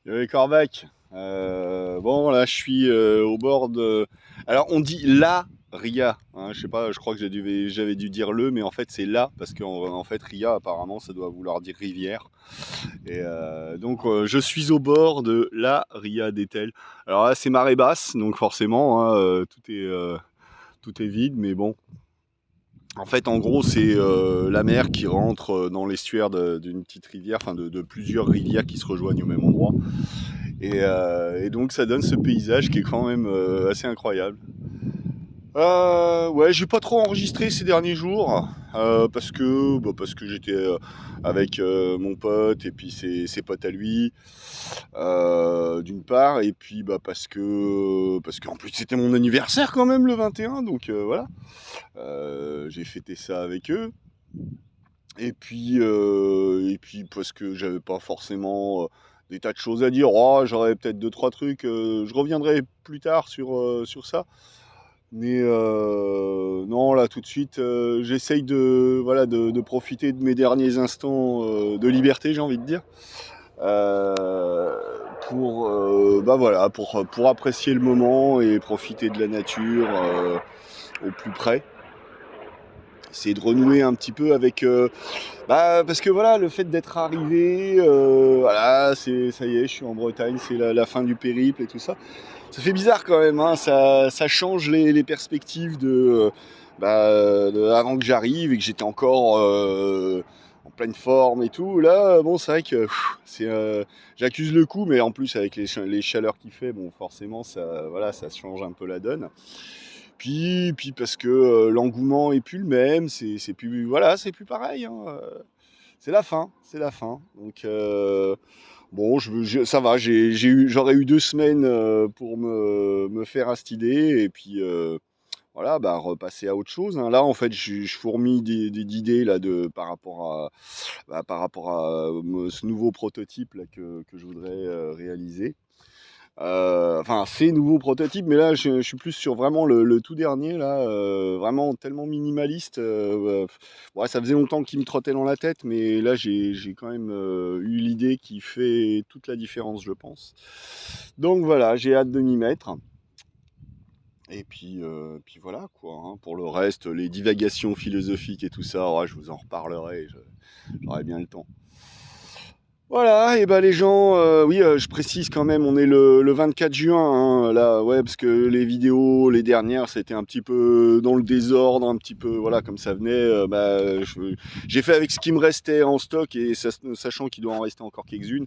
Les Corvac. Bon, là, je suis au bord de. Alors, on dit la Ria. Hein, je sais pas, je crois que j'avais dû dire le, mais en fait, c'est la, parce qu'en fait, Ria, apparemment, ça doit vouloir dire rivière. Et donc, je suis au bord de la Ria d'Etel. Alors là, c'est marée basse, donc forcément, hein, tout est vide, mais bon. En fait, en gros, c'est la mer qui rentre dans l'estuaire d'une petite rivière, enfin de plusieurs rivières qui se rejoignent au même endroit. Et donc ça donne ce paysage qui est quand même assez incroyable. Ouais, j'ai pas trop enregistré ces derniers jours parce que j'étais avec mon pote et puis ses potes à lui, d'une part, et puis parce qu'en plus c'était mon anniversaire quand même le 21, donc voilà, j'ai fêté ça avec eux. Et puis parce que j'avais pas forcément des tas de choses à dire. Oh, j'aurais peut-être deux trois trucs. Je reviendrai plus tard sur ça. Mais non, là tout de suite, j'essaye de profiter de mes derniers instants de liberté, j'ai envie de dire, euh, pour apprécier le moment et profiter de la nature au plus près. Essayer de renouer un petit peu avec parce que voilà, le fait d'être arrivé, voilà, ça y est, je suis en Bretagne, c'est la fin du périple et tout ça. Ça fait bizarre quand même, hein, ça change les perspectives avant que j'arrive et que j'étais encore en pleine forme et tout. Là, bon, c'est vrai que j'accuse le coup, mais en plus avec les chaleurs qu'il fait, bon, forcément, voilà, ça change un peu la donne. Puis parce que l'engouement est plus le même, c'est plus, voilà, c'est plus pareil, hein. C'est la fin, c'est la fin. Donc bon, ça va, j'aurais eu 2 semaines pour me faire à cette idée et puis voilà, bah, repasser à autre chose. Hein. Là, en fait, je fourmille d'idées là par rapport à ce nouveau prototype là que je voudrais réaliser. Enfin, ces nouveaux prototypes, mais là, je suis plus sur vraiment le tout dernier, là, vraiment tellement minimaliste. Ouais, ça faisait longtemps qu'il me trottait dans la tête, mais là, j'ai quand même eu l'idée qui fait toute la différence, je pense. Donc voilà, j'ai hâte de m'y mettre. Et puis voilà, quoi. Hein. Pour le reste, les divagations philosophiques et tout ça, ouais, je vous en reparlerai, j'aurai bien le temps. Voilà, et ben les gens, oui, je précise quand même, on est le 24 juin, hein, là, ouais, parce que les vidéos, les dernières, c'était un petit peu dans le désordre, un petit peu, voilà, comme ça venait, j'ai fait avec ce qui me restait en stock et sachant qu'il doit en rester encore quelques-unes.